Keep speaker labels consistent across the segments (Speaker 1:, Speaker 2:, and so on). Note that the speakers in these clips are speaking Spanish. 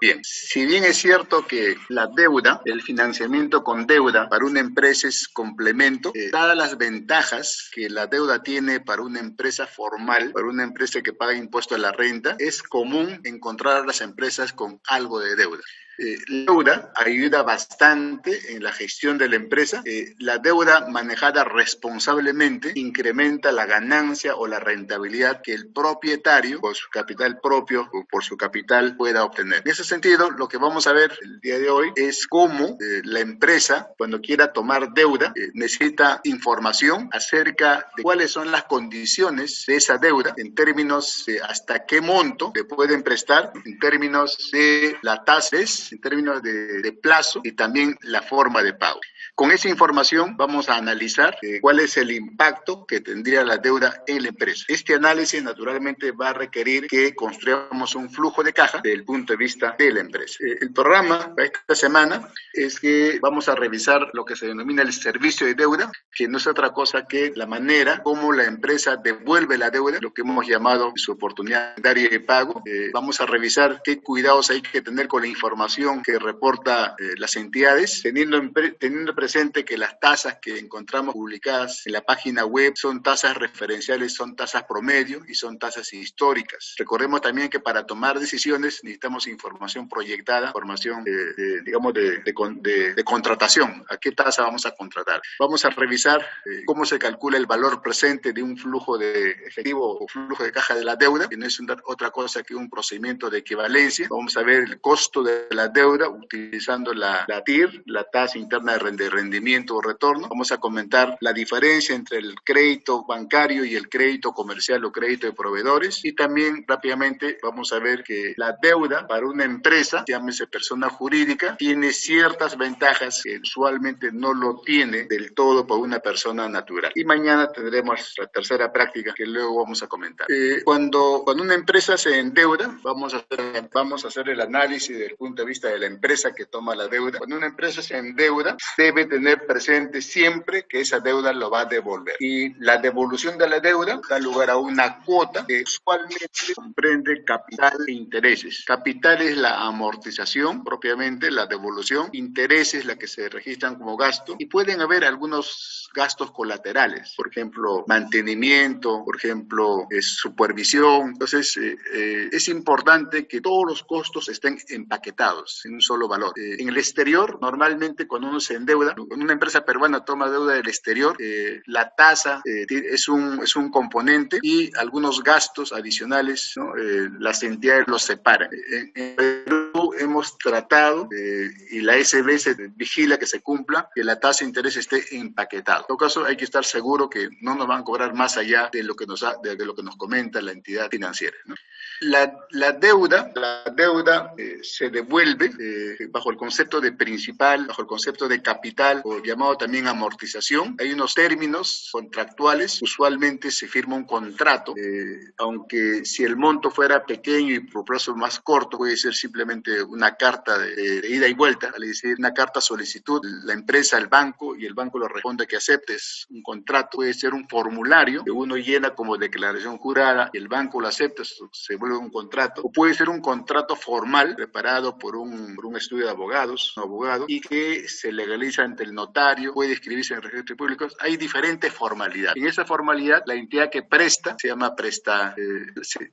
Speaker 1: Bien, si bien es cierto que la deuda, el financiamiento con deuda para una empresa es complemento, dadas las ventajas que la deuda tiene para una empresa formal, para una empresa que paga impuesto a la renta, es común encontrar a las empresas con algo de deuda. La deuda ayuda bastante en la gestión de la empresa. La deuda manejada responsablemente incrementa la ganancia o la rentabilidad que el propietario, por su capital propio o por su capital, pueda obtener. En ese sentido, lo que vamos a ver el día de hoy es cómo la empresa, cuando quiera tomar deuda, necesita información acerca de cuáles son las condiciones de esa deuda, en términos de hasta qué monto le pueden prestar, en términos de la tasa, en términos de plazo y también la forma de pago. Con esa información vamos a analizar cuál es el impacto que tendría la deuda en la empresa. Este análisis naturalmente va a requerir que construyamos un flujo de caja desde el punto de vista de la empresa. El programa para esta semana es que vamos a revisar lo que se denomina el servicio de deuda, que no es otra cosa que la manera como la empresa devuelve la deuda, lo que hemos llamado su oportunidad de pago. Vamos a revisar qué cuidados hay que tener con la información que reporta las entidades, teniendo presente que las tasas que encontramos publicadas en la página web son tasas referenciales, son tasas promedio y son tasas históricas. Recordemos también que para tomar decisiones necesitamos información proyectada, información digamos de contratación. ¿A qué tasa vamos a contratar? Vamos a revisar cómo se calcula el valor presente de un flujo de efectivo o flujo de caja de la deuda, que no es otra cosa que un procedimiento de equivalencia. Vamos a ver el costo de la deuda utilizando la TIR, la tasa interna de rendimiento o retorno. Vamos a comentar la diferencia entre el crédito bancario y el crédito comercial o crédito de proveedores, y también rápidamente vamos a ver que la deuda para una empresa, llámese persona jurídica, tiene ciertas ventajas que usualmente no lo tiene del todo para una persona natural. Y mañana tendremos la tercera práctica que luego vamos a comentar. Cuando una empresa se endeuda, vamos a hacer el análisis desde el punto de vista de la empresa que toma la deuda. Cuando una empresa se endeuda, debe tener presente siempre que esa deuda lo va a devolver. Y la devolución de la deuda da lugar a una cuota que usualmente comprende capital e intereses. Capital es la amortización, propiamente la devolución. Interés es la que se registran como gasto. Y pueden haber algunos gastos colaterales, por ejemplo, mantenimiento, por ejemplo, supervisión. Entonces, es importante que todos los costos estén empaquetados en un solo valor. En el exterior, normalmente cuando uno se endeuda, cuando una empresa peruana toma deuda del exterior, la tasa es un componente y algunos gastos adicionales, ¿no? Las entidades los separan. En Perú hemos tratado, y la SB se vigila que se cumpla, que la tasa de interés esté empaquetada. En todo caso, hay que estar seguro que no nos van a cobrar más allá de lo que nos comenta la entidad financiera, ¿no? La deuda se devuelve bajo el concepto de principal, bajo el concepto de capital, o llamado también amortización. Hay unos términos contractuales. Usualmente se firma un contrato, aunque si el monto fuera pequeño y por plazo más corto, puede ser simplemente una carta de ida y vuelta, es decir, una carta solicitud, la empresa al banco y el banco le responde que aceptes un contrato. Puede ser un formulario que uno llena como declaración jurada y el banco lo acepta, se vuelve un contrato, o puede ser un contrato formal preparado por un estudio de abogados, un abogado, y que se legaliza ante el notario, puede escribirse en registros públicos. Hay diferentes formalidades. En esa formalidad, la entidad que presta se llama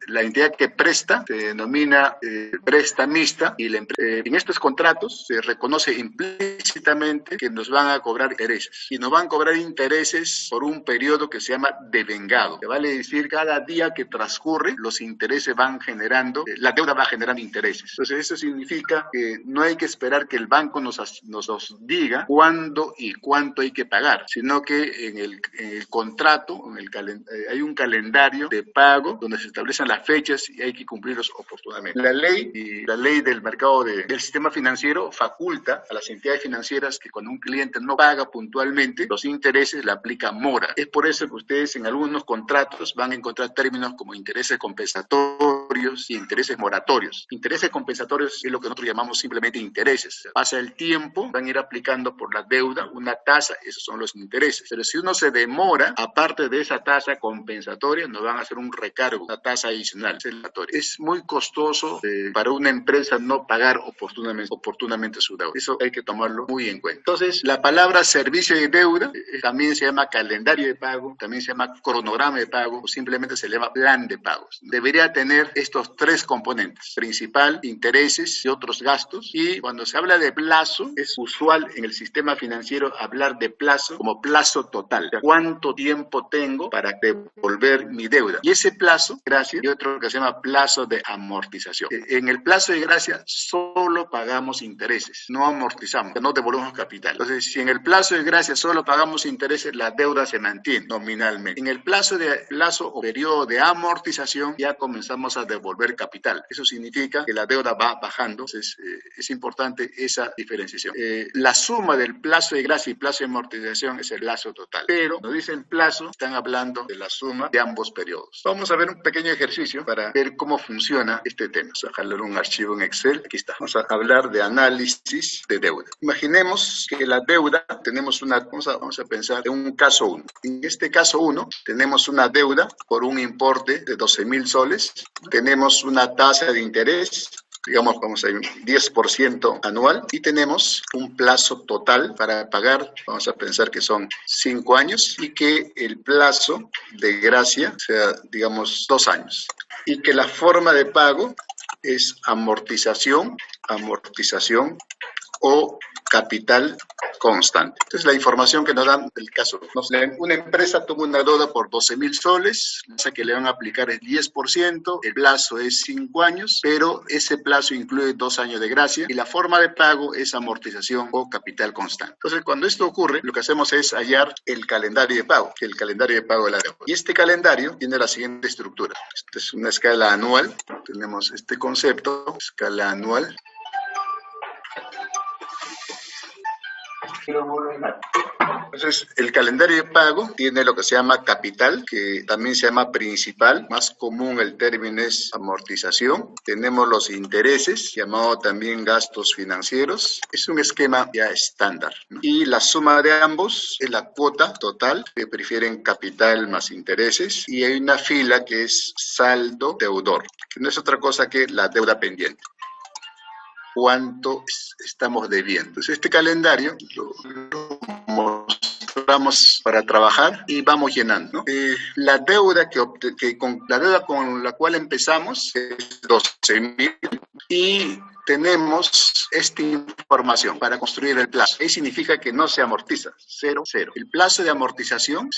Speaker 1: la entidad que presta se denomina prestamista, y en estos contratos se reconoce implícitamente que nos van a cobrar intereses, y nos van a cobrar intereses por un periodo que se llama devengado, que vale decir cada día que transcurre los intereses van generando, la deuda va generando intereses. Entonces eso significa que no hay que esperar que el banco nos diga cuándo y cuánto hay que pagar, sino que en el contrato, hay un calendario de pago donde se establecen las fechas y hay que cumplirlos oportunamente. La ley del mercado del sistema financiero faculta a las entidades financieras que cuando un cliente no paga puntualmente los intereses, le aplica mora. Es por eso que ustedes en algunos contratos van a encontrar términos como intereses compensatorios, compensatorios y intereses moratorios. Intereses compensatorios es lo que nosotros llamamos simplemente intereses. Pasa el tiempo, van a ir aplicando por la deuda una tasa, esos son los intereses. Pero si uno se demora, aparte de esa tasa compensatoria, nos van a hacer un recargo, una tasa adicional. Es muy costoso para una empresa no pagar oportunamente su deuda. Eso hay que tomarlo muy en cuenta. Entonces, la palabra servicio de deuda también se llama calendario de pago, también se llama cronograma de pago o simplemente se llama plan de pagos. Debería tener estos tres componentes: principal, intereses y otros gastos. Y cuando se habla de plazo, es usual en el sistema financiero hablar de plazo como plazo total. ¿Cuánto tiempo tengo para devolver mi deuda? Y ese plazo, gracia, y otro que se llama plazo de amortización. En el plazo de gracia solo pagamos intereses, no amortizamos, no devolvemos capital. Entonces, si en el plazo de gracia solo pagamos intereses, la deuda se mantiene nominalmente. En el plazo o periodo de amortización ya comenzamos a devolver capital. Eso significa que la deuda va bajando. Entonces, es importante esa diferenciación. La suma del plazo de gracia y plazo de amortización es el plazo total. Pero cuando dicen plazo, están hablando de la suma de ambos periodos. Vamos a ver un pequeño ejercicio para ver cómo funciona este tema. Vamos a jalar un archivo en Excel. Aquí está. Vamos a hablar de análisis de deuda. Imaginemos que la deuda, vamos a pensar en un caso 1. En este caso 1, tenemos una deuda por un importe de 12.000 soles. Tenemos una tasa de interés, digamos, vamos a ir 10% anual, y tenemos un plazo total para pagar, vamos a pensar que son 5 años, y que el plazo de gracia sea, digamos, 2 años. Y que la forma de pago es amortización o capital constante. Entonces, la información que nos dan del caso. Una empresa toma una deuda por 12.000 soles, la tasa que le van a aplicar es 10%, el plazo es 5 años, pero ese plazo incluye 2 años de gracia y la forma de pago es amortización o capital constante. Entonces, cuando esto ocurre, lo que hacemos es hallar el calendario de pago de la deuda. Y este calendario tiene la siguiente estructura. Esta es una escala anual. Tenemos este concepto, escala anual. Entonces, el calendario de pago tiene lo que se llama capital, que también se llama principal. Más común el término es amortización. Tenemos los intereses, llamado también gastos financieros. Es un esquema ya estándar. Y la suma de ambos es la cuota total, que prefieren capital más intereses. Y hay una fila que es saldo deudor, que no es otra cosa que la deuda pendiente. ¿Cuánto estamos debiendo? Entonces, este calendario lo mostramos para trabajar y vamos llenando, ¿no? La deuda la deuda con la cual empezamos es 12.000 y tenemos esta información para construir el plazo. Eso significa que no se amortiza, 0, 0. El plazo de amortización,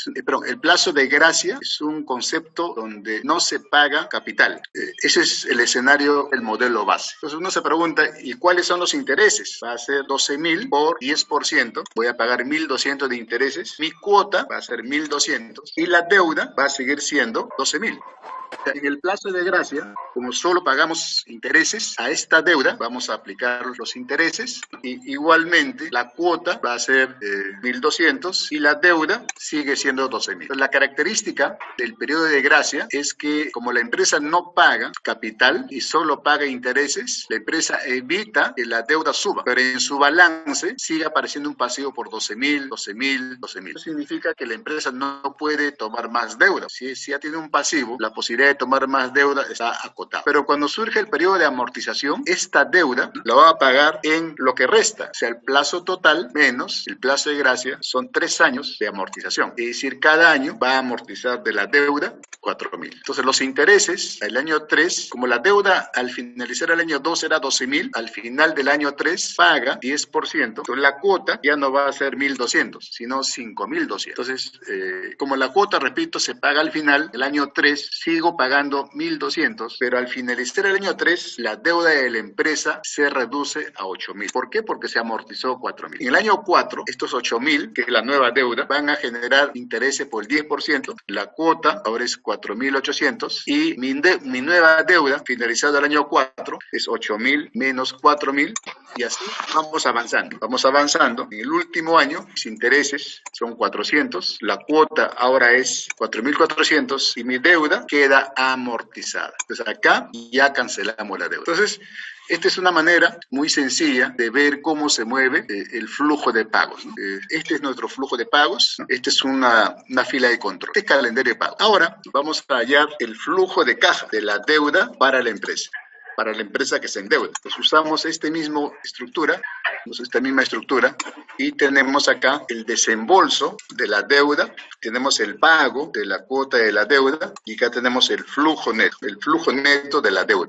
Speaker 1: el plazo de gracia es un concepto donde no se paga capital. Ese es el escenario, el modelo base. Entonces uno se pregunta, ¿y cuáles son los intereses? Va a ser 12.000 por 10%, voy a pagar 1.200 de intereses, mi cuota va a ser 1.200 y la deuda va a seguir siendo 12.000. En el plazo de gracia, como solo pagamos intereses a esta deuda, vamos a aplicar los intereses y igualmente la cuota va a ser 1.200 y la deuda sigue siendo 12.000. La característica del periodo de gracia es que como la empresa no paga capital y solo paga intereses, la empresa evita que la deuda suba, pero en su balance sigue apareciendo un pasivo por 12.000, 12.000, 12.000. Eso significa que la empresa no puede tomar más deuda. Si ya tiene un pasivo, la posibilidad de tomar más deuda está acotada. Pero cuando surge el periodo de amortización, esta deuda la va a pagar en lo que resta, o sea, el plazo total menos el plazo de gracia, son 3 años de amortización. Es decir, cada año va a amortizar de la deuda 4.000. Entonces, los intereses, el año 3, como la deuda al finalizar el año 2 era 12.000, al final del año 3 paga 10%, entonces la cuota ya no va a ser 1.200, sino 5.200. Entonces, como la cuota, repito, se paga al final, el año 3 sigo pagando 1.200, pero al finalizar el año 3, la deuda de la empresa se reduce a 8.000. ¿Por qué? Porque se amortizó 4.000. En el año 4, estos 8.000, que es la nueva deuda, van a generar intereses por el 10%, la cuota ahora es 4.800 y mi nueva deuda finalizada el año 4 es 8.000 menos 4.000 y así vamos avanzando. Vamos avanzando. En el último año, mis intereses son 400, la cuota ahora es 4.400 y mi deuda queda está amortizada. Entonces acá ya cancelamos la deuda. Entonces, esta es una manera muy sencilla de ver cómo se mueve el flujo de pagos, ¿no? Este es nuestro flujo de pagos, ¿no? Esta es una fila de control, este es calendario de pago. Ahora vamos a hallar el flujo de caja de la deuda para la empresa que se endeuda. Pues usamos esta misma estructura y tenemos acá el desembolso de la deuda, tenemos el pago de la cuota de la deuda y acá tenemos el flujo neto de la deuda.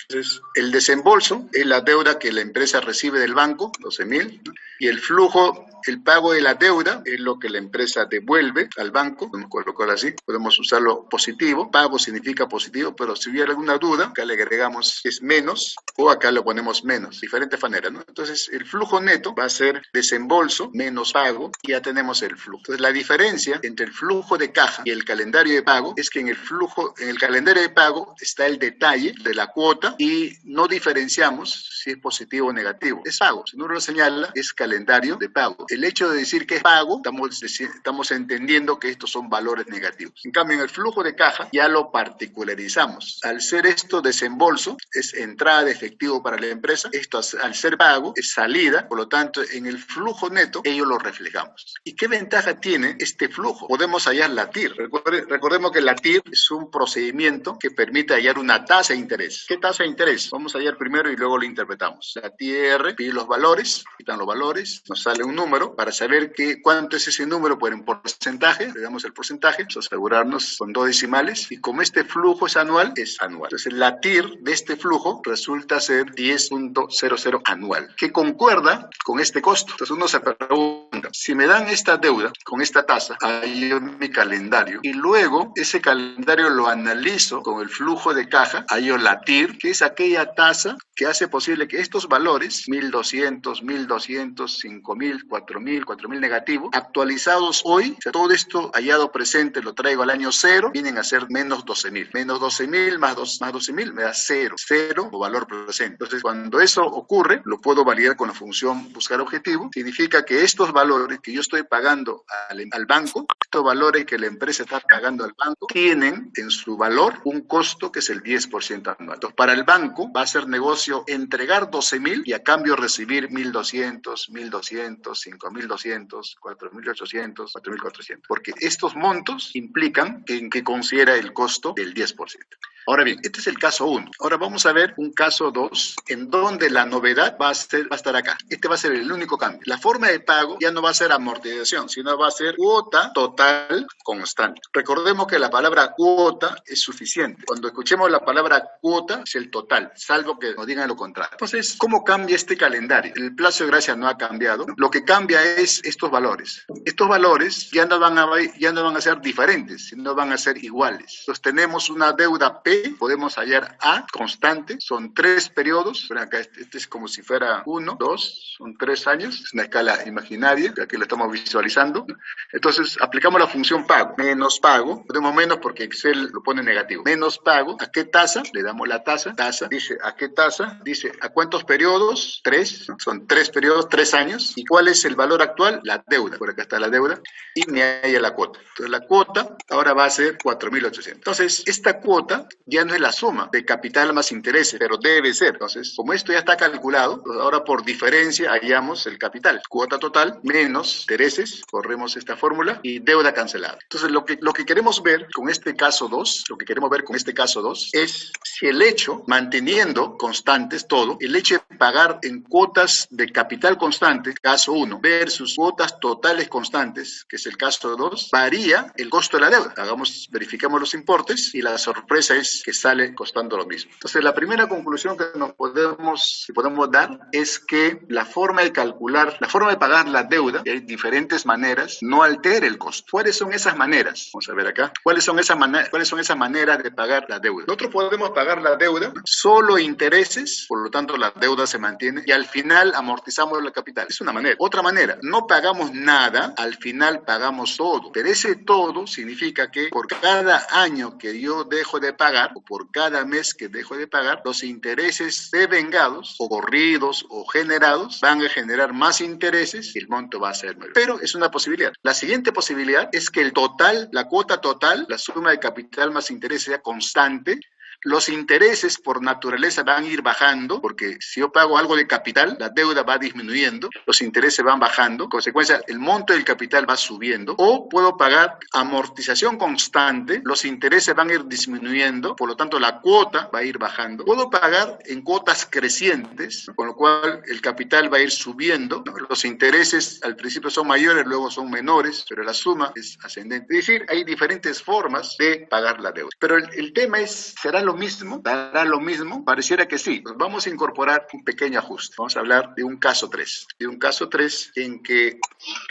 Speaker 1: Entonces, el desembolso es la deuda que la empresa recibe del banco, 12.000, ¿no? Y el flujo, el pago de la deuda es lo que la empresa devuelve al banco, podemos colocarlo así, podemos usarlo positivo, pago significa positivo, pero si hubiera alguna duda, acá le agregamos es menos o acá lo ponemos menos, diferentes maneras, ¿no? Entonces, el flujo neto va a ser desembolso menos pago y ya tenemos el flujo. Entonces, la diferencia entre el flujo de caja y el calendario de pago es que en el calendario de pago está el detalle de la cuota y no diferenciamos si es positivo o negativo. Es pago. Si uno lo señala, es calendario de pago. El hecho de decir que es pago, estamos entendiendo que estos son valores negativos. En cambio, en el flujo de caja ya lo particularizamos. Al ser esto desembolso, es entrada de efectivo para la empresa. Esto, al ser pago, es salida. Por lo tanto, en el flujo neto, ello lo reflejamos. ¿Y qué ventaja tiene este flujo? Podemos hallar la TIR. Recordemos que la TIR es un procedimiento que permite hallar una tasa de interés. ¿Qué tasa de interés? Vamos a hallar primero y luego lo interpretamos. La TIR pide los valores, quitan los valores, nos sale un número. Para saber cuánto es ese número, pues en porcentaje, le damos el porcentaje, vamos a asegurarnos con 2 decimales, y como este flujo es anual, es anual. Entonces la TIR de este flujo resulta ser 10.00 anual, que concuerda con este costo. Entonces uno se pregunta, si me dan esta deuda con esta tasa, ahí yo mi calendario, y luego ese calendario lo analizo con el flujo de caja, ahí yo la TIR, que es aquella tasa que hace posible que estos valores, 1.200, 1.200, 5.000, 4.000, 4.000 negativo, actualizados hoy, o sea, todo esto hallado presente lo traigo al año 0, vienen a ser menos 12.000. Menos 12.000 más 12.000 me da 0. 0 o valor presente. Entonces, cuando eso ocurre, lo puedo validar con la función buscar objetivo. Significa que estos valores que yo estoy pagando al banco, estos valores que la empresa está pagando al banco, tienen en su valor un costo que es el 10% anual. Entonces, para el banco va a ser negocio entregar 12.000 y a cambio recibir 1.200, 1.200, 5.200, 4.800, 4.400. Porque estos montos implican que considera el costo del 10%. Ahora bien, este es el caso 1. Ahora vamos a ver un caso 2 en donde la novedad va a estar acá. Este va a ser el único cambio. La forma de pago ya no va a ser amortización, sino va a ser cuota total constante. Recordemos que la palabra cuota es suficiente. Cuando escuchemos la palabra cuota es el total, salvo que nos digan lo contrario. Entonces, ¿cómo cambia este calendario? El plazo de gracia no ha cambiado. Lo que cambia es estos valores. Estos valores ya no van a ser diferentes, sino van a ser iguales. Entonces tenemos una deuda P, podemos hallar A constante, son 3 periodos. Ven acá, este es como si fuera 1, 2, son 3 años, es una escala imaginaria, que aquí lo estamos visualizando. Entonces aplicamos la función pago, menos pago, ponemos menos porque Excel lo pone negativo, menos pago, ¿a qué tasa? Le damos la tasa, dice, ¿a qué tasa? Dice, ¿a cuántos periodos? 3, ¿no? Son 3 periodos, 3 años. ¿Y cuál es el valor actual? La deuda, por acá está la deuda, y me halla la cuota. Entonces la cuota ahora va a ser 4.800. Entonces, esta cuota ya no es la suma de capital más intereses, pero debe ser. Entonces, como esto ya está calculado, pues ahora por diferencia hallamos el capital. Cuota total menos intereses, corremos esta fórmula, y deuda cancelada. Entonces, lo que queremos ver con este caso 2, es si el hecho, manteniendo constantes todo, el hecho de pagar en cuotas de capital constante, caso 1, versus cuotas totales constantes, que es el caso 2, varía el costo de la deuda. Verificamos los importes y la sorpresa es que sale costando lo mismo. Entonces, la primera conclusión que podemos dar es que la forma de pagar la deuda, y hay diferentes maneras, no altera el costo. ¿Cuáles son esas maneras? Vamos a ver acá. ¿Cuáles son esas maneras de pagar la deuda? Nosotros podemos pagar la deuda solo intereses, por lo tanto la deuda se mantiene y al final amortizamos la capital. Es una manera. Otra manera, no pagamos nada, al final pagamos todo. Pero ese todo significa que por cada año que yo dejo de pagar, pagar, o por cada mes que dejo de pagar, los intereses devengados, o corridos, o generados, van a generar más intereses y el monto va a ser mayor. Pero es una posibilidad. La siguiente posibilidad es que el total, la cuota total, la suma de capital más interés sea constante. Los intereses por naturaleza van a ir bajando, porque si yo pago algo de capital, la deuda va disminuyendo, los intereses van bajando, en consecuencia, el monto del capital va subiendo, o puedo pagar amortización constante, los intereses van a ir disminuyendo, por lo tanto la cuota va a ir bajando. Puedo pagar en cuotas crecientes, con lo cual el capital va a ir subiendo, ¿no? Los intereses al principio son mayores, luego son menores, pero la suma es ascendente. Es decir, hay diferentes formas de pagar la deuda. Pero el tema es, ¿será lo mismo? ¿Dará lo mismo? Pareciera que sí. Pues vamos a incorporar un pequeño ajuste. Vamos a hablar de un caso 3. De un caso 3 en que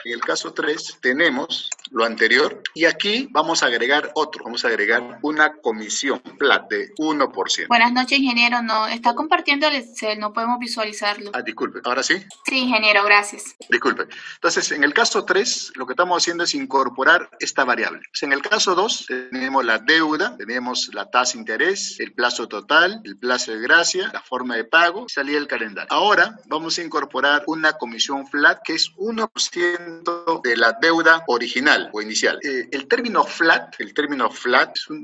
Speaker 1: en el caso 3 tenemos lo anterior y aquí vamos a agregar otro. Vamos a agregar una comisión flat de 1%.
Speaker 2: Buenas noches, ingeniero. No, está compartiendo el Excel, no podemos visualizarlo.
Speaker 1: Ah, disculpe. ¿Ahora sí?
Speaker 2: Sí, ingeniero, gracias.
Speaker 1: Disculpe. Entonces, en el caso 3, lo que estamos haciendo es incorporar esta variable. Pues en el caso 2, tenemos la deuda, tenemos la tasa de interés, el plazo total, el plazo de gracia, la forma de pago, y salía el calendario. Ahora vamos a incorporar una comisión flat que es 1% de la deuda original o inicial. El término flat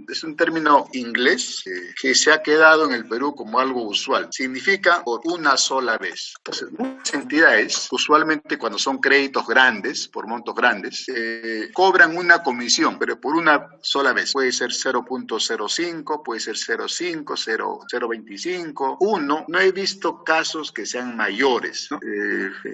Speaker 1: es un término inglés que se ha quedado en el Perú como algo usual. Significa por una sola vez. Entonces, muchas entidades, usualmente cuando son créditos grandes, por montos grandes, cobran una comisión, pero por una sola vez. Puede ser 0.05, puede ser 0.5, 0.25, 1. No he visto casos que sean mayores, ¿no?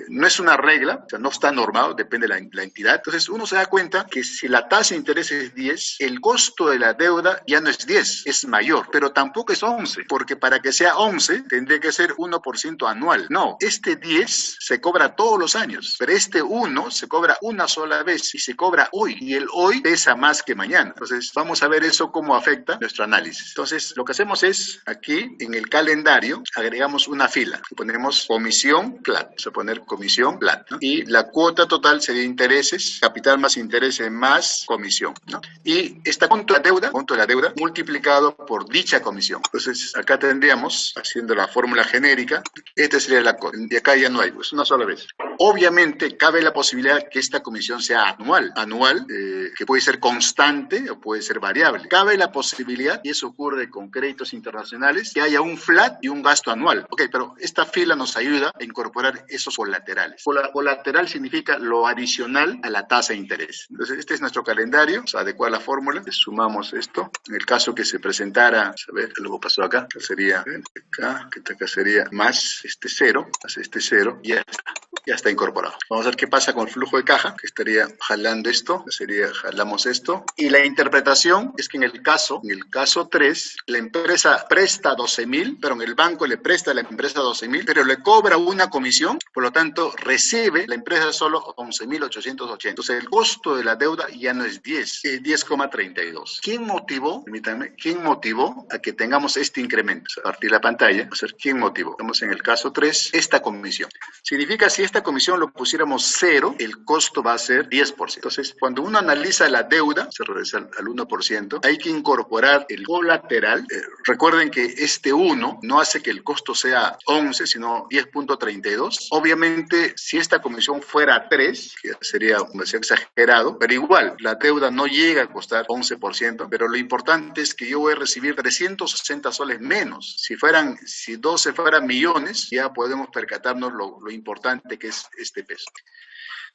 Speaker 1: No es una regla, o sea, no está normado, depende de la entidad. Entonces, uno se da cuenta que si la tasa de interés es 10, el costo de la deuda ya no es 10, es mayor, pero tampoco es 11, porque para que sea 11 tendría que ser 1% anual. No, este 10 se cobra todos los años, pero este 1 se cobra una sola vez y se cobra hoy, y el hoy pesa más que mañana. Entonces, vamos a ver eso cómo afecta nuestro análisis. Entonces, lo que hacemos es, aquí en el calendario, agregamos una fila, ponemos comisión flat, vamos a poner comisión flat, ¿no? Y la cuota total sería intereses, capital más intereses más comisión, ¿no? Y esta monto de la deuda multiplicado por dicha comisión. Entonces, acá tendríamos, haciendo la fórmula genérica, esta sería la cuota, y acá ya no hay, pues una sola vez. Obviamente, cabe la posibilidad que esta comisión sea anual, que puede ser constante o puede ser variable. Cabe la posibilidad, y eso ocurre con créditos internacionales, que haya un flat y un gasto anual. Ok, pero esta fila nos ayuda a incorporar esos colaterales. Colateral significa lo adicional a la tasa de interés. Entonces, este es nuestro calendario, vamos a adecuar la fórmula, le sumamos esto. En el caso que se presentara, a ver, algo pasó acá, sería acá sería más este 0, más este 0, y ya está incorporado. Vamos a ver qué pasa con el flujo de caja, que estaría jalando esto, jalamos esto, y la interpretación es que en el caso 3, la empresa presta 12.000, pero en el banco le presta a la empresa 12.000, pero le cobra una comisión, por lo tanto recibe la empresa solo 11.880. Entonces el costo de la deuda ya no es 10, es 10,32. ¿Quién motivó a que tengamos este incremento? A partir de la pantalla, vamos a ver quién motivó. Estamos en el caso 3, esta comisión. Significa si esta comisión lo pusiéramos 0, el costo va a ser 10%. Entonces, cuando uno analiza la deuda, se regresa al 1%, hay que incorporar el colateral. Recuerden que este 1 no hace que el costo sea 11, sino 10.32. Obviamente, si esta comisión fuera 3, que sería demasiado exagerado, pero igual, la deuda no llega a costar 11%, pero lo importante es que yo voy a recibir 360 soles menos. Si 12 fueran millones, ya podemos percatarnos lo importante que es este peso.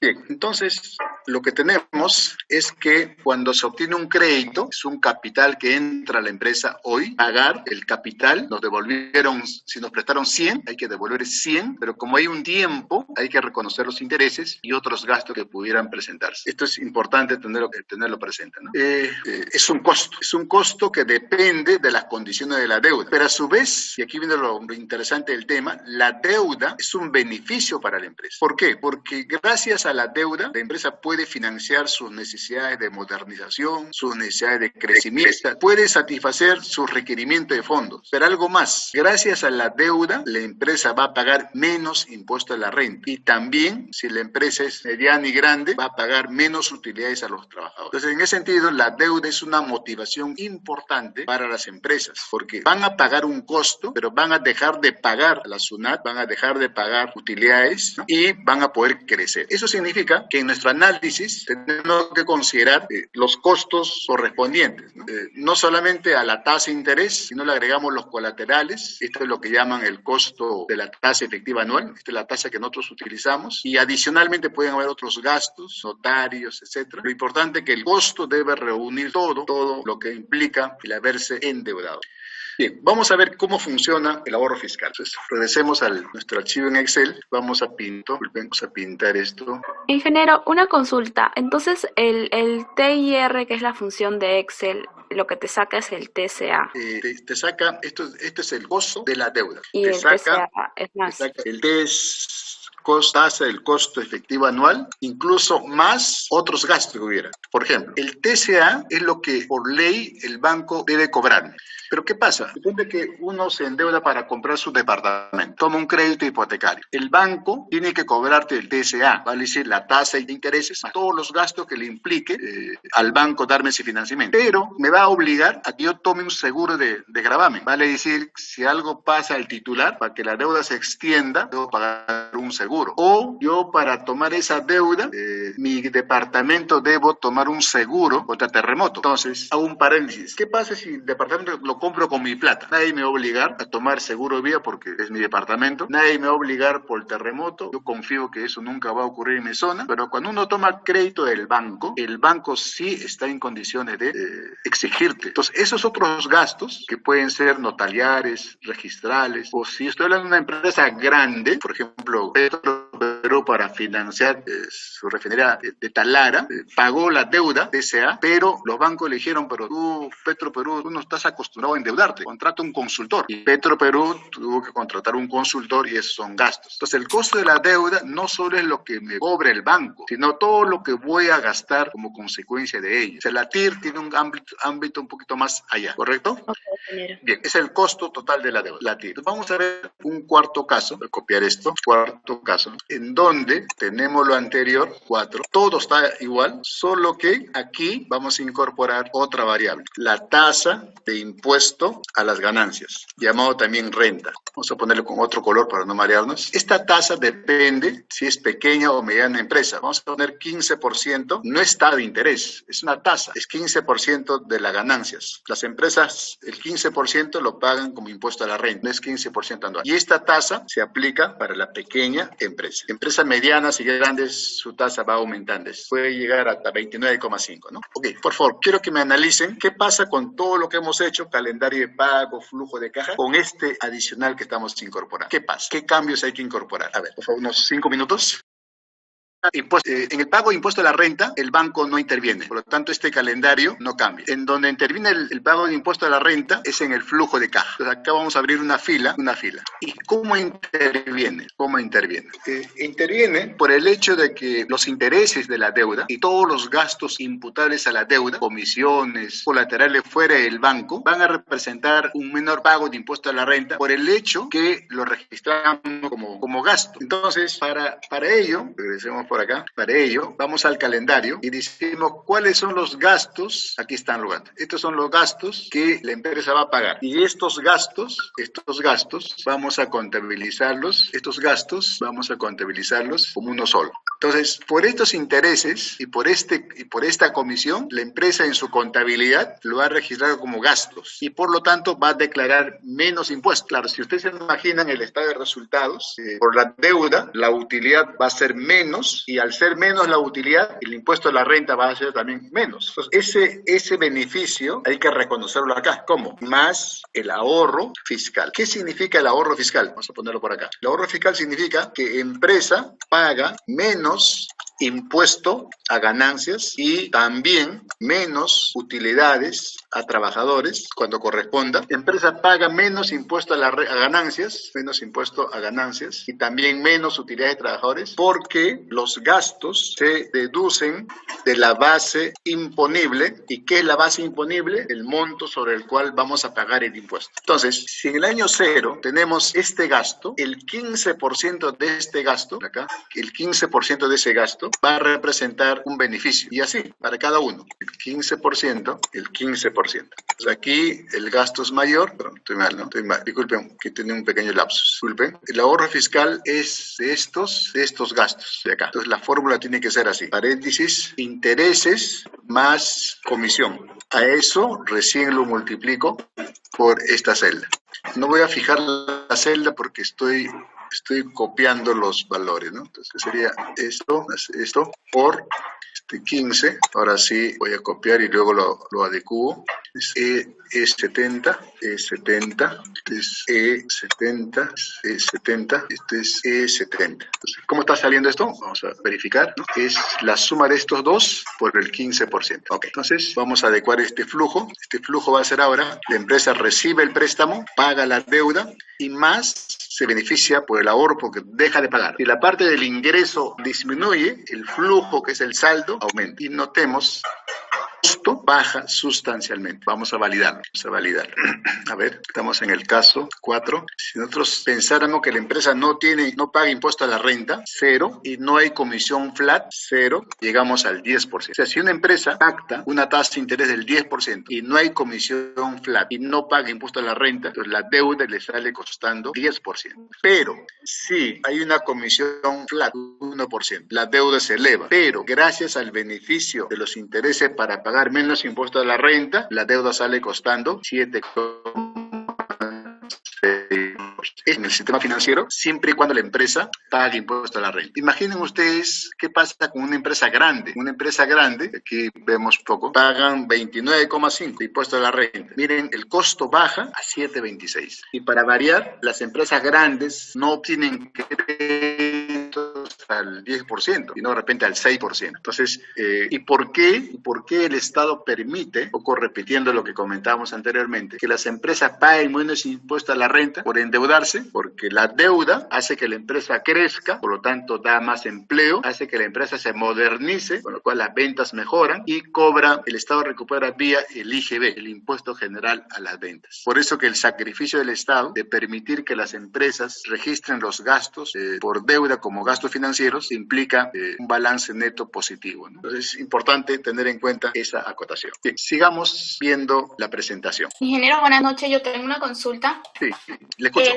Speaker 1: Bien, entonces lo que tenemos es que cuando se obtiene un crédito, es un capital que entra a la empresa hoy, pagar el capital, nos devolvieron, si nos prestaron 100, hay que devolver 100, pero como hay un tiempo, hay que reconocer los intereses y otros gastos que pudieran presentarse. Esto es importante tenerlo presente, ¿no? Es un costo que depende de las condiciones de la deuda, pero a su vez, y aquí viene lo interesante del tema, la deuda es un beneficio para la empresa. ¿Por qué? Porque gracias a la deuda, la empresa puede puede financiar sus necesidades de modernización, sus necesidades de crecimiento, puede satisfacer sus requerimientos de fondos. Pero algo más, gracias a la deuda, la empresa va a pagar menos impuesto a la renta. Y también, si la empresa es mediana y grande, va a pagar menos utilidades a los trabajadores. Entonces, en ese sentido, la deuda es una motivación importante para las empresas, porque van a pagar un costo, pero van a dejar de pagar a la SUNAT, van a dejar de pagar utilidades, ¿no? Y van a poder crecer. Eso significa que en nuestro análisis tenemos que considerar los costos correspondientes, ¿no? No solamente a la tasa de interés, sino le agregamos los colaterales. Esto es lo que llaman el costo de la tasa efectiva anual. Esta es la tasa que nosotros utilizamos. Y adicionalmente pueden haber otros gastos, notarios, etcétera. Lo importante es que el costo debe reunir todo lo que implica el haberse endeudado. Bien, vamos a ver cómo funciona el ahorro fiscal. Entonces, regresemos a nuestro archivo en Excel. Vamos a pintar esto.
Speaker 3: Ingeniero, una consulta. Entonces, el TIR, que es la función de Excel, lo que te saca es el TCA.
Speaker 1: Te saca, este es el costo de la deuda.
Speaker 3: Y
Speaker 1: te
Speaker 3: el
Speaker 1: saca,
Speaker 3: TCA es más.
Speaker 1: Te saca el tasa del costo efectivo anual, incluso más otros gastos que hubiera. Por ejemplo, el TCA es lo que por ley el banco debe cobrar. Pero ¿qué pasa? Depende que uno se endeuda para comprar su departamento, toma un crédito hipotecario. El banco tiene que cobrarte el TCA, vale decir, la tasa de intereses, más todos los gastos que le implique al banco darme ese financiamiento. Pero me va a obligar a que yo tome un seguro de gravamen. Vale decir, si algo pasa al titular, para que la deuda se extienda, debo pagar un seguro. O yo para tomar esa deuda, mi departamento debo tomar un seguro contra terremoto. Entonces, hago un paréntesis. ¿Qué pasa si el departamento lo compro con mi plata? Nadie me va a obligar a tomar seguro de vida porque es mi departamento. Nadie me va a obligar por el terremoto. Yo confío que eso nunca va a ocurrir en mi zona. Pero cuando uno toma crédito del banco, el banco sí está en condiciones de exigirte. Entonces, esos otros gastos que pueden ser notariales, registrales, o si estoy hablando de una empresa grande, por ejemplo, Perú para financiar su refinería de Talara, pagó la deuda TCA, pero los bancos le dijeron, pero tú, Petroperú, tú no estás acostumbrado a endeudarte, contrata un consultor. Y Petroperú tuvo que contratar un consultor y esos son gastos. Entonces, el costo de la deuda no solo es lo que me cobra el banco, sino todo lo que voy a gastar como consecuencia de ello. O sea, la TIR tiene un ámbito un poquito más allá, ¿correcto?
Speaker 3: Okay,
Speaker 1: bien, es el costo total de la deuda, la TIR. Vamos a ver un cuarto caso, voy a copiar esto, cuarto caso, en donde tenemos lo anterior, 4, todo está igual, solo que aquí vamos a incorporar otra variable, la tasa de impuesto a las ganancias, llamado también renta. Vamos a ponerlo con otro color para no marearnos. Esta tasa depende si es pequeña o mediana empresa. Vamos a poner 15%, no está de interés, es una tasa, es 15% de las ganancias. Las empresas, el 15% lo pagan como impuesto a la renta, no es 15% anual. Y esta tasa se aplica para la pequeña empresa. Empresas medianas y grandes, su tasa va aumentando. Puede llegar hasta 29,5, ¿no? Ok, por favor, quiero que me analicen qué pasa con todo lo que hemos hecho, calendario de pago, flujo de caja, con este adicional que estamos incorporando. ¿Qué pasa? ¿Qué cambios hay que incorporar? A ver, por favor, unos 5 minutos. En el pago de impuesto a la renta, el banco no interviene. Por lo tanto, este calendario no cambia. En donde interviene el pago de impuesto a la renta es en el flujo de caja. Entonces, acá vamos a abrir una fila. ¿Y cómo interviene? Interviene por el hecho de que los intereses de la deuda y todos los gastos imputables a la deuda, comisiones, colaterales fuera del banco, van a representar un menor pago de impuesto a la renta por el hecho que lo registramos como gasto. Entonces, para ello, regresemos por acá, para ello vamos al calendario y decimos cuáles son los gastos, aquí están los gastos, estos son los gastos que la empresa va a pagar y estos gastos vamos a contabilizarlos, como uno solo. Entonces, por estos intereses y por esta comisión, la empresa en su contabilidad lo va a registrar como gastos y por lo tanto va a declarar menos impuestos. Claro, si ustedes se imaginan el estado de resultados, por la deuda, la utilidad va a ser menos y al ser menos la utilidad, el impuesto a la renta va a ser también menos. Entonces, ese beneficio hay que reconocerlo acá. ¿Cómo? Más el ahorro fiscal. ¿Qué significa el ahorro fiscal? Vamos a ponerlo por acá. El ahorro fiscal significa que empresa paga menos impuesto a ganancias y también menos utilidades a trabajadores cuando corresponda. La empresa paga menos impuesto a ganancias, y también menos utilidades de trabajadores porque los gastos se deducen de la base imponible. ¿Y qué es la base imponible? El monto sobre el cual vamos a pagar el impuesto. Entonces, si en el año cero tenemos este gasto, el 15% de este gasto, acá, el 15% de ese gasto va a representar un beneficio. Y así, para cada uno. El 15%. Entonces aquí el gasto es mayor, pero estoy mal. Disculpen, que tiene un pequeño lapsus. Disculpen. El ahorro fiscal es de estos gastos de acá. Entonces la fórmula tiene que ser así. Paréntesis, intereses más comisión. A eso recién lo multiplico por esta celda. No voy a fijar la celda porque estoy copiando los valores, ¿no? Entonces sería esto por 15. Ahora sí voy a copiar y luego lo adecuo. Es E70, E70, este es E70, E70, este es E70. Entonces, ¿cómo está saliendo esto? Vamos a verificar, ¿no? Es la suma de estos dos por el 15%. Ok, entonces vamos a adecuar este flujo. Este flujo va a ser ahora, la empresa recibe el préstamo, paga la deuda y más se beneficia por el ahorro porque deja de pagar. Si la parte del ingreso disminuye, el flujo, que es el saldo, aumenta. Y notemos, esto baja sustancialmente. Vamos a validar. A ver, estamos en el caso 4. Si nosotros pensáramos que la empresa no paga impuesto a la renta, 0, y no hay comisión flat, 0, llegamos al 10%. O sea, si una empresa pacta una tasa de interés del 10% y no hay comisión flat y no paga impuesto a la renta, entonces la deuda le sale costando 10%. Pero si hay una comisión flat, 1%, la deuda se eleva. Pero gracias al beneficio de los intereses para pagar menos impuesto a la renta, la deuda sale costando 7,6% en el sistema financiero, siempre y cuando la empresa pague impuesto a la renta. Imaginen ustedes qué pasa con una empresa grande. Una empresa grande, aquí vemos poco, pagan 29,5% de impuesto a la renta. Miren, el costo baja a 7,26%. Y para variar, las empresas grandes no obtienen créditos al 10%, sino de repente al 6%. Entonces, ¿y por qué el Estado permite, un poco repitiendo lo que comentábamos anteriormente, que las empresas paguen menos impuesto a la renta por endeudarse? Porque la deuda hace que la empresa crezca, por lo tanto da más empleo, hace que la empresa se modernice, con lo cual las ventas mejoran y el Estado recupera vía el IGB, el Impuesto General a las Ventas. Por eso que el sacrificio del Estado de permitir que las empresas registren los gastos por deuda como gastos financieros implica un balance neto positivo, ¿no? Entonces es importante tener en cuenta esa acotación. Bien, sigamos viendo la presentación.
Speaker 2: Ingeniero, buenas noches. Yo tengo una consulta.
Speaker 1: Sí, le escucho.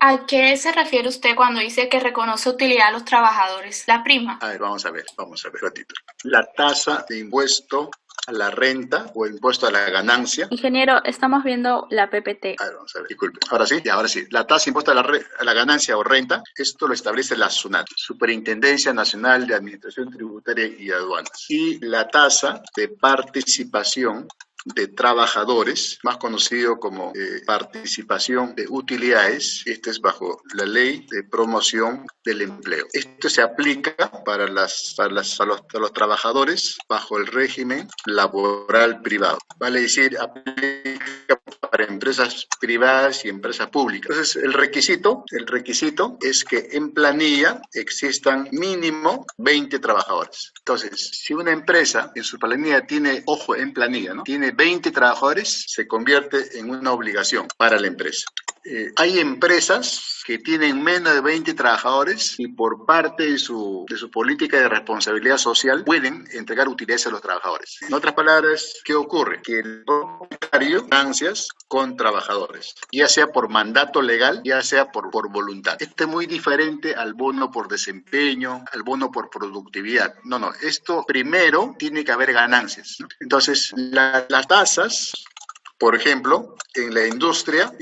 Speaker 2: ¿A qué se refiere usted cuando dice que reconoce utilidad a los trabajadores? La prima.
Speaker 1: A ver, vamos a ver un ratito. La tasa de impuesto a la renta o impuesto a la ganancia.
Speaker 3: Ingeniero, estamos viendo la PPT.
Speaker 1: A ver, vamos a ver, disculpe. Ahora sí. La tasa de impuesto a la ganancia o renta, esto lo establece la SUNAT, Superintendencia Nacional de Administración Tributaria y Aduanas. Y la tasa de participación de trabajadores, más conocido como participación de utilidades. Este es bajo la Ley de Promoción del Empleo. Esto se aplica para los trabajadores bajo el régimen laboral privado. Vale decir, aplica para empresas privadas y empresas públicas. Entonces, el requisito es que en planilla existan mínimo 20 trabajadores. Entonces, si una empresa en su planilla tiene 20 trabajadores, se convierte en una obligación para la empresa. Hay empresas que tienen menos de 20 trabajadores y por parte de su política de responsabilidad social pueden entregar utilidades a los trabajadores. En otras palabras, ¿qué ocurre? Que el propietario ganancias con trabajadores, ya sea por mandato legal, ya sea por voluntad. Este es muy diferente al bono por desempeño, al bono por productividad. No, esto primero tiene que haber ganancias, ¿no? Entonces, las tasas Por ejemplo, en la industria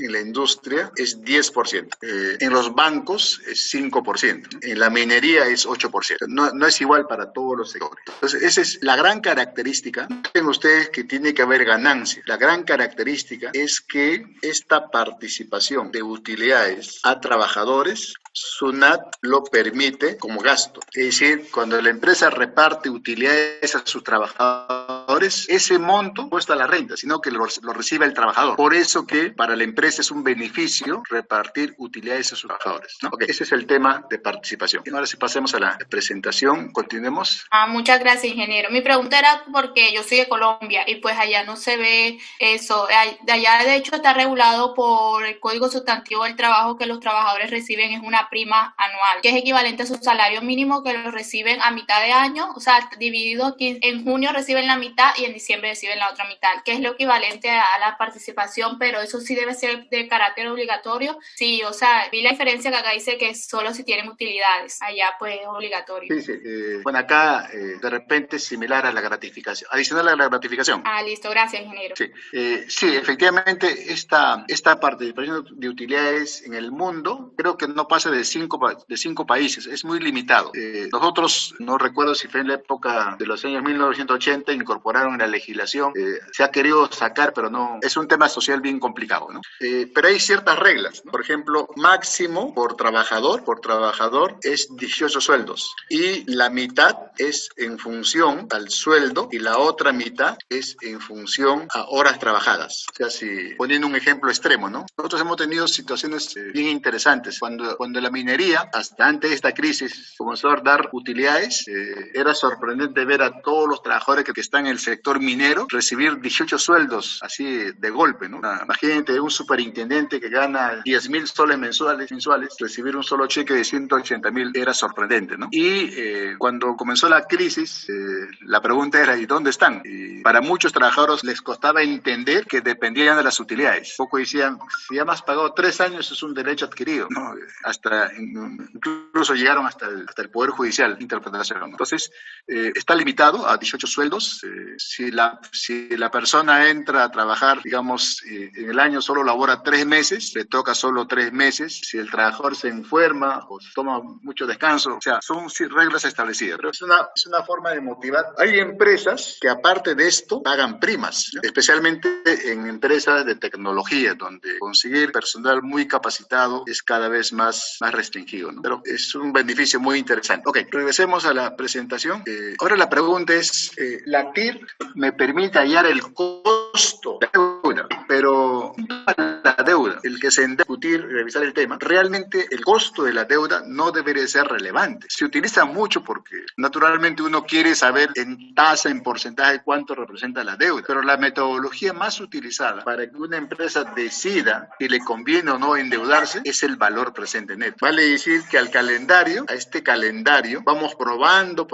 Speaker 1: es 10%. En los bancos es 5%. En la minería es 8%. No es igual para todos los sectores. Entonces, esa es la gran característica. Noten ustedes que tiene que haber ganancia. La gran característica es que esta participación de utilidades a trabajadores, SUNAT lo permite como gasto. Es decir, cuando la empresa reparte utilidades a sus trabajadores, ese monto cuesta la renta, sino que lo recibe el trabajador. Por eso que para la empresa es un beneficio repartir utilidades a sus trabajadores, ¿no? Okay, ese es el tema de participación. Y ahora si pasemos a la presentación, continuemos.
Speaker 2: Muchas gracias, ingeniero. Mi pregunta era porque yo soy de Colombia y pues allá no se ve eso. Allá de hecho está regulado por el Código Sustantivo del Trabajo que los trabajadores reciben es una prima anual, que es equivalente a su salario mínimo que lo reciben a mitad de año, o sea, dividido aquí, en junio reciben la mitad y en diciembre reciben la otra mitad, que es lo equivalente a la participación, pero eso sí debe ser de carácter obligatorio. Sí, o sea, vi la diferencia que acá dice que solo si tienen utilidades, allá pues es obligatorio.
Speaker 1: Sí. Bueno, acá de repente es similar a la gratificación, adicional a la gratificación.
Speaker 2: Listo, gracias, ingeniero.
Speaker 1: Sí, efectivamente, esta participación de utilidades en el mundo creo que no pasa de cinco países, es muy limitado. Nosotros, no recuerdo si fue en la época de los años 1980, incorporaron en la legislación, se ha querido sacar, pero no, es un tema social bien complicado, ¿no? Pero hay ciertas reglas, ¿no? Por ejemplo, máximo por trabajador es 18 sueldos y la mitad es en función al sueldo y la otra mitad es en función a horas trabajadas. O sea, si poniendo un ejemplo extremo, ¿no? Nosotros hemos tenido situaciones bien interesantes. Cuando la minería, hasta antes de esta crisis, comenzó a dar utilidades, era sorprendente ver a todos los trabajadores que están en el sector minero recibir 18 sueldos así de golpe, ¿no? Imagínate un superintendente que gana 10.000 soles mensuales, recibir un solo cheque de 180.000 era sorprendente, ¿no? Y cuando comenzó la crisis, la pregunta era, ¿y dónde están? Y para muchos trabajadores les costaba entender que dependían de las utilidades. Poco decían, si ya me has pagado 3 años, es un derecho adquirido, ¿no? Incluso llegaron hasta el Poder Judicial, interpretación, ¿no? Entonces, está limitado a 18 sueldos. Si la persona entra a trabajar, digamos, en el año solo labora 3 meses, le toca solo 3 meses. Si el trabajador se enferma o toma mucho descanso, o sea, son reglas establecidas. Pero es una forma de motivar. Hay empresas que aparte de esto pagan primas, ¿no? Especialmente en empresas de tecnología, donde conseguir personal muy capacitado es cada vez más restringido, ¿no? Pero es un beneficio muy interesante. Ok, regresemos a la presentación. Ahora la pregunta es, la TIR me permite hallar el costo de la deuda, pero la deuda, el que se discutir, revisar el tema, realmente el costo de la deuda no debería ser relevante. Se utiliza mucho porque naturalmente uno quiere saber en tasa, en porcentaje, cuánto representa la deuda, pero la metodología más utilizada para que una empresa decida si le conviene o no endeudarse es el valor presente neto. Vale decir que a este calendario, vamos probando,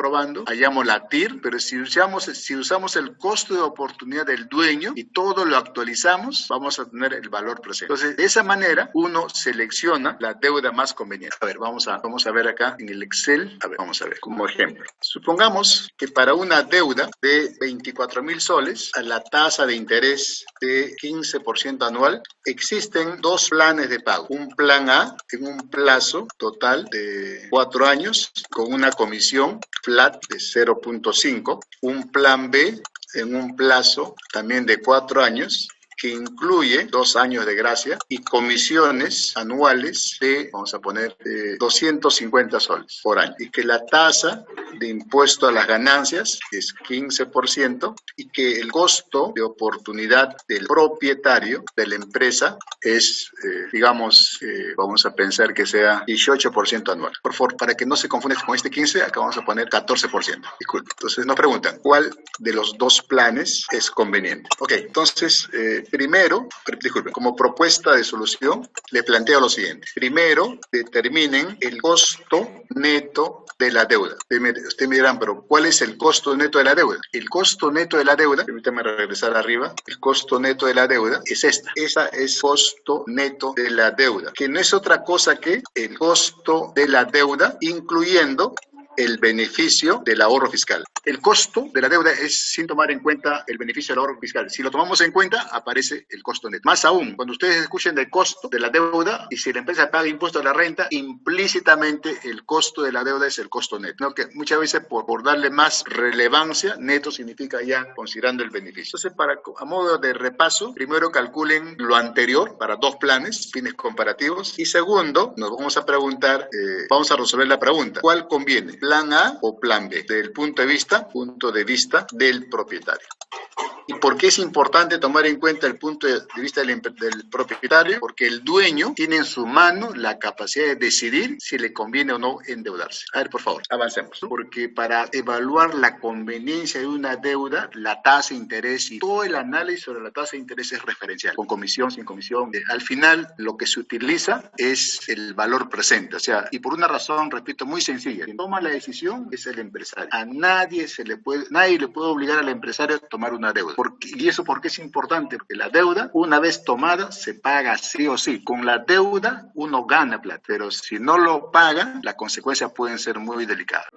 Speaker 1: hallamos la TIR, pero si usamos el costo de oportunidad del dueño y todo lo actualizamos, vamos a tener el valor presente. Entonces, de esa manera, uno selecciona la deuda más conveniente. A ver, vamos a ver acá en el Excel. A ver, vamos a ver como ejemplo. Supongamos que para una deuda de 24.000 soles, a la tasa de interés de 15% anual, existen 2 planes de pago. Un plan A en un plazo total de 4 años con una comisión flat de 0.5. Un plan B en un plazo también de 4 años que incluye 2 años de gracia y comisiones anuales de, vamos a poner, 250 soles por año. Y que la tasa de impuesto a las ganancias es 15% y que el costo de oportunidad del propietario de la empresa es, vamos a pensar que sea 18% anual. Por favor, para que no se confunda con este 15, acá vamos a poner 14%. Disculpe. Entonces nos preguntan, ¿cuál de los 2 planes es conveniente? Ok, entonces, primero, como propuesta de solución, le planteo lo siguiente. Primero, determinen el costo neto de la deuda. Ustedes me dirán, pero ¿cuál es el costo neto de la deuda? El costo neto de la deuda, permítame regresar arriba, el costo neto de la deuda es esta. Esa es costo neto de la deuda, que no es otra cosa que el costo de la deuda, incluyendo el beneficio del ahorro fiscal. El costo de la deuda es sin tomar en cuenta el beneficio del ahorro fiscal. Si lo tomamos en cuenta, aparece el costo neto. Más aún, cuando ustedes escuchen del costo de la deuda, y si la empresa paga impuesto a la renta, implícitamente el costo de la deuda es el costo neto. ¿No? Que muchas veces por darle más relevancia, neto significa ya considerando el beneficio. Entonces, a modo de repaso, primero calculen lo anterior para 2 planes, fines comparativos, y segundo, nos vamos a preguntar, vamos a resolver la pregunta, ¿cuál conviene? ¿Plan A o plan B? Del punto de vista del propietario. ¿Y por qué es importante tomar en cuenta el punto de vista del propietario? Porque el dueño tiene en su mano la capacidad de decidir si le conviene o no endeudarse. A ver, por favor, avancemos. Porque para evaluar la conveniencia de una deuda, la tasa de interés y todo el análisis sobre la tasa de interés es referencial, con comisión, sin comisión. Al final, lo que se utiliza es el valor presente. O sea, y por una razón, repito, muy sencilla. Quien toma la decisión es el empresario. A nadie le puede obligar al empresario a tomar una deuda. ¿Y eso por qué es importante? Porque la deuda, una vez tomada, se paga sí o sí. Con la deuda, uno gana plata, pero si no lo paga, las consecuencias pueden ser muy delicadas.